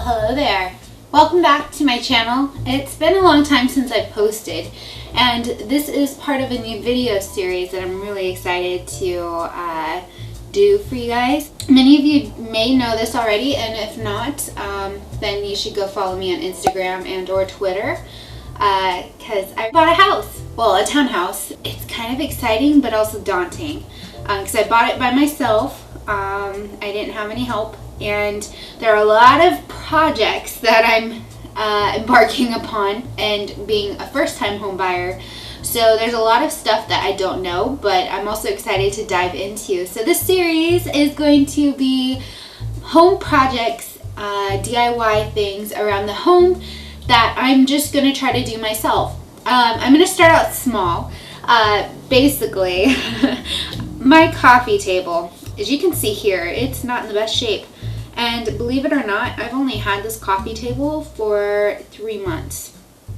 hello there. Welcome back to my channel. It's been a long time since I've posted, and this is part of a new video series that I'm really excited to do for you guys. Many of you may know this already, and if not, then you should go follow me on Instagram and or Twitter, because I bought a house. Well, a townhouse. It's kind of exciting but also daunting, because I bought it by myself. I didn't have any help, and there are a lot of projects that I'm embarking upon, and being a first-time home buyer, so there's a lot of stuff that I don't know, but I'm also excited to dive into. So this series is going to be home projects, DIY things around the home that I'm just going to try to do myself. I'm going to start out small. Basically, my coffee table, as you can see here, it's not in the best shape. And believe it or not, I've only had this coffee table for 3 months.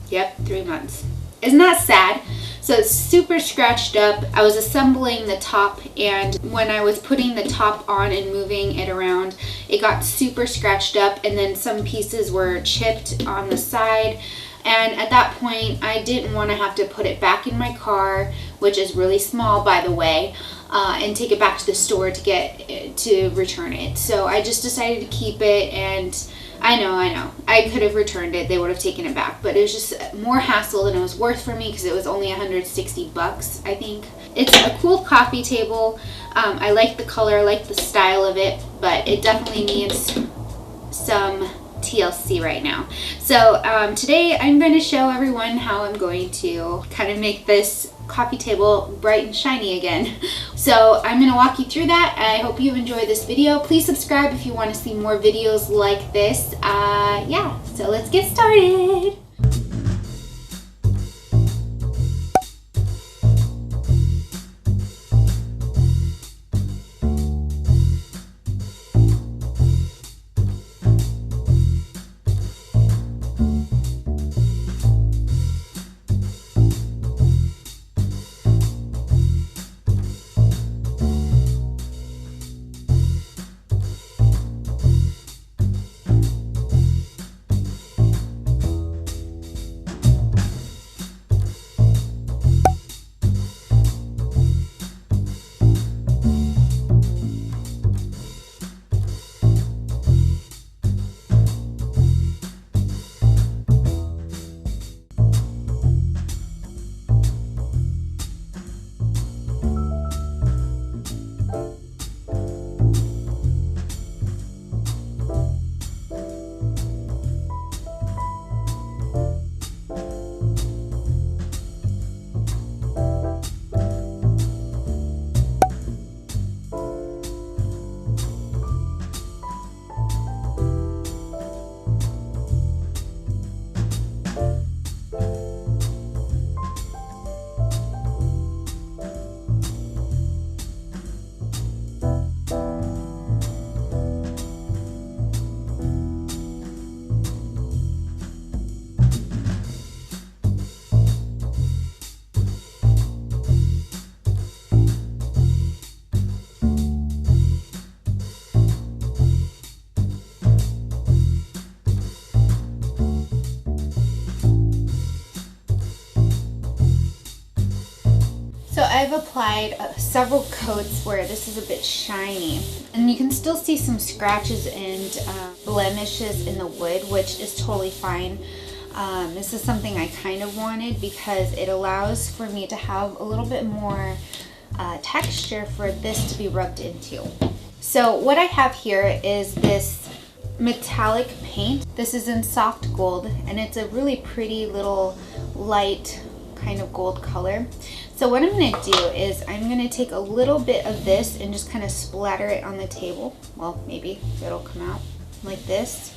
Yep, 3 months. Isn't that sad? So it's super scratched up. I was assembling the top, and when I was putting the top on and moving it around, it got super scratched up, and then some pieces were chipped on the side. And at that point, I didn't want to have to put it back in my car, which is really small, by the way, and take it back to the store to return it. So I just decided to keep it, and I know, I could have returned it. They would have taken it back, but it was just more hassle than it was worth for me, because it was only 160 bucks, I think. It's a cool coffee table. I like the color, I like the style of it, but it definitely needs some TLC right now. So today I'm going to show everyone how I'm going to kind of make this coffee table bright and shiny again. So I'm going to walk you through that. I hope you enjoy this video. Please subscribe if you want to see more videos like this. Yeah, so let's get started. So I've applied several coats where this is a bit shiny, and you can still see some scratches and blemishes in the wood, which is totally fine. This is something I kind of wanted because it allows for me to have a little bit more texture for this to be rubbed into. So what I have here is this metallic paint. This is in soft gold, and it's a really pretty little light kind of gold color. So what I'm going to do is I'm going to take a little bit of this and just kind of splatter it on the table. Well, maybe it'll come out like this.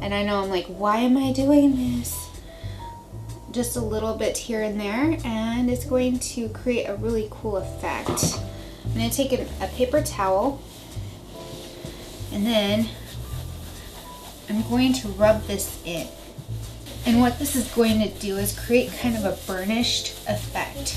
And I know I'm like, why am I doing this? Just a little bit here and there, and it's going to create a really cool effect. I'm going to take a paper towel, and then I'm going to rub this in. And what this is going to do is create kind of a burnished effect.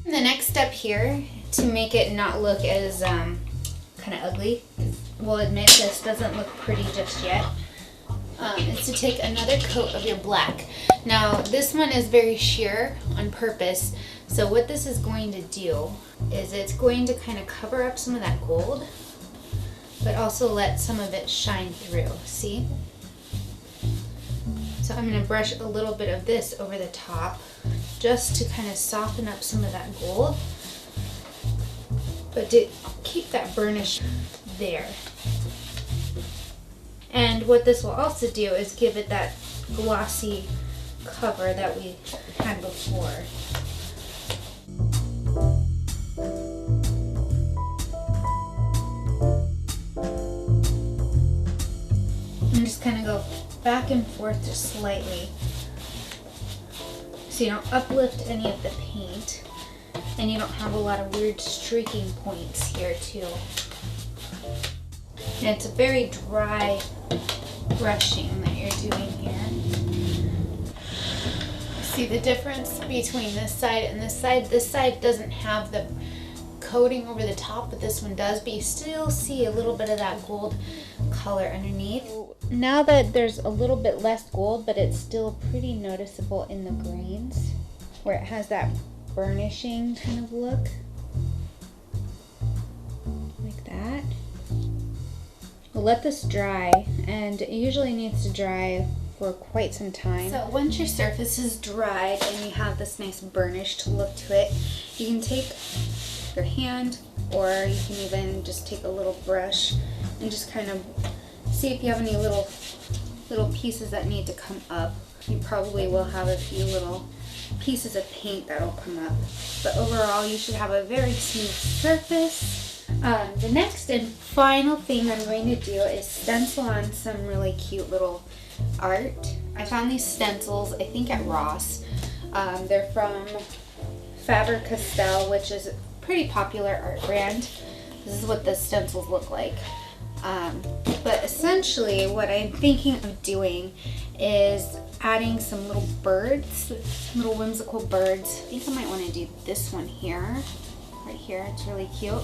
And the next step here, to make it not look as kind of ugly, we'll admit this doesn't look pretty just yet, is to take another coat of your black. Now this one is very sheer on purpose, so what this is going to do is it's going to kind of cover up some of that gold, but also let some of it shine through, see? So I'm going to brush a little bit of this over the top just to kind of soften up some of that gold, but to keep that burnish there. And what this will also do is give it that glossy cover that we had before. And just kind of go back and forth just slightly, so you don't uplift any of the paint and you don't have a lot of weird streaking points here too. And it's a very dry brushing that you're doing here. See the difference between this side and this side? This side doesn't have the coating over the top, but this one does, but you still see a little bit of that gold color underneath. Now that there's a little bit less gold, but it's still pretty noticeable in the grains where it has that burnishing kind of look, like that. We'll let this dry, and it usually needs to dry for quite some time. So once your surface is dried and you have this nice burnished look to it, you can take your hand, or you can even just take a little brush and just kind of see if you have any little pieces that need to come up. You probably will have a few little pieces of paint that will come up, but overall you should have a very smooth surface. The next and final thing I'm going to do is stencil on some really cute little art. I found these stencils, I think at Ross. They're from Faber-Castell, which is a pretty popular art brand. This is what the stencils look like. But essentially what I'm thinking of doing is adding some little birds, little whimsical birds. I think I might want to do this one here, right here. It's really cute.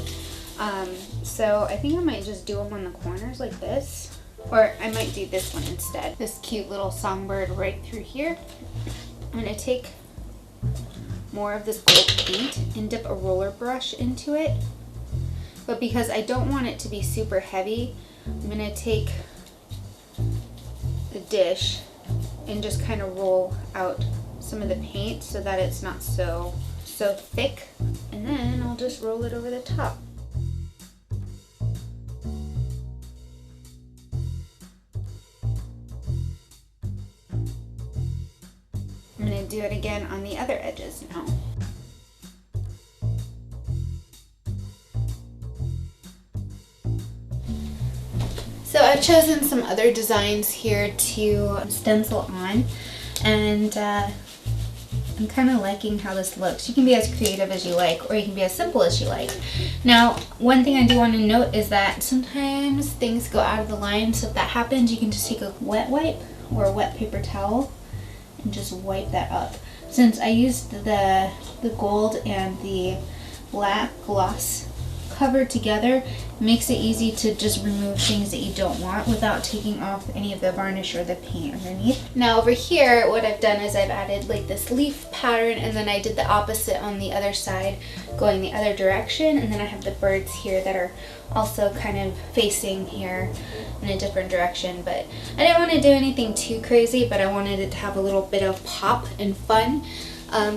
So I think I might just do them on the corners like this, or I might do this one instead. This cute little songbird right through here. I'm going to take more of this gold paint and dip a roller brush into it. But because I don't want it to be super heavy, I'm going to take the dish and just kind of roll out some of the paint so that it's not so thick. And then I'll just roll it over the top. I'm going to do it again on the other edges now. So I've chosen some other designs here to stencil on, and I'm kind of liking how this looks. You can be as creative as you like, or you can be as simple as you like. Now, one thing I do want to note is that sometimes things go out of the line, so if that happens, you can just take a wet wipe or a wet paper towel and just wipe that up. Since I used the gold and the black gloss covered together, it makes it easy to just remove things that you don't want without taking off any of the varnish or the paint underneath. Now over here, what I've done is I've added like this leaf pattern, and then I did the opposite on the other side, going the other direction, and then I have the birds here that are also kind of facing here in a different direction. But I didn't want to do anything too crazy, but I wanted it to have a little bit of pop and fun.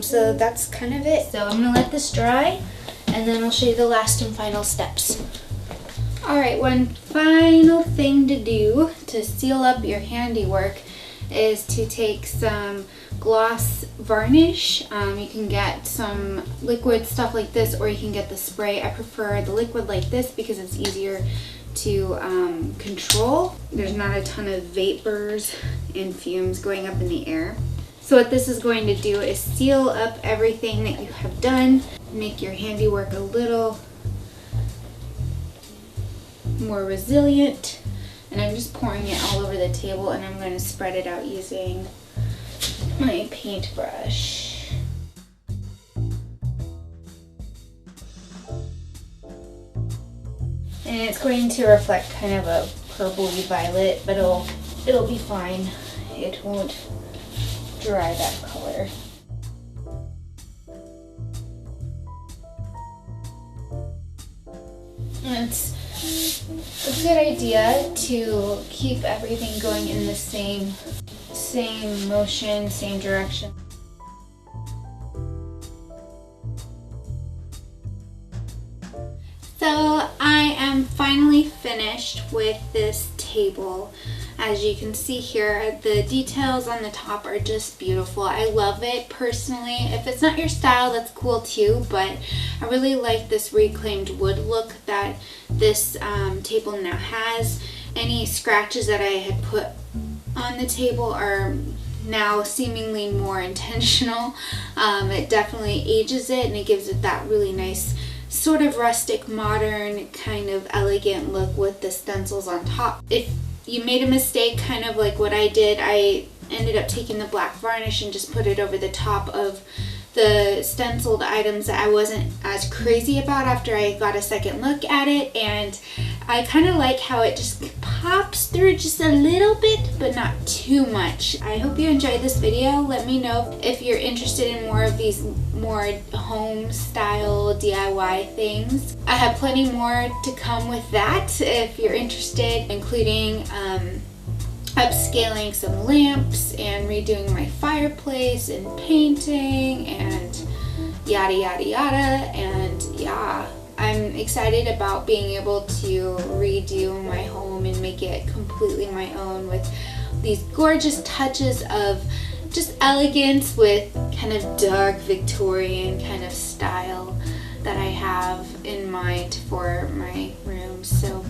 So that's kind of it. So I'm going to let this dry, and then I'll show you the last and final steps. Alright, one final thing to do to seal up your handiwork is to take some gloss varnish. You can get some liquid stuff like this, or you can get the spray. I prefer the liquid like this because it's easier to control. There's not a ton of vapors and fumes going up in the air. So what this is going to do is seal up everything that you have done, make your handiwork a little more resilient. And I'm just pouring it all over the table, and I'm going to spread it out using my paintbrush. And it's going to reflect kind of a purpley violet, but it'll be fine. It won't dry that color. And it's a good idea to keep everything going in the same motion, same direction. So I am finally finished with this table. As you can see here, the details on the top are just beautiful. I love it personally. If it's not your style, that's cool too, but I really like this reclaimed wood look that this table now has. Any scratches that I had put on the table are now seemingly more intentional. It definitely ages it and it gives it that really nice sort of rustic, modern, kind of elegant look with the stencils on top. If you made a mistake, kind of like what I did, I ended up taking the black varnish and just put it over the top of the stenciled items that I wasn't as crazy about after I got a second look at it, and I kind of like how it just pops through just a little bit, but not too much. I hope you enjoyed this video. Let me know if you're interested in more of these more home style DIY things. I have plenty more to come with that if you're interested, including upscaling some lamps and redoing my fireplace and painting and yada yada yada. And yeah, I'm excited about being able to redo my home and make it completely my own with these gorgeous touches of just elegance with kind of dark Victorian kind of style that I have in mind for my room. So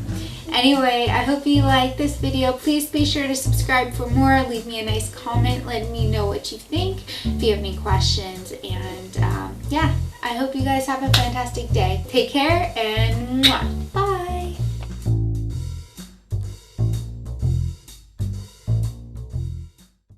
anyway, I hope you like this video. Please be sure to subscribe for more. Leave me a nice comment. Let me know what you think if you have any questions. And yeah, I hope you guys have a fantastic day. Take care and mwah.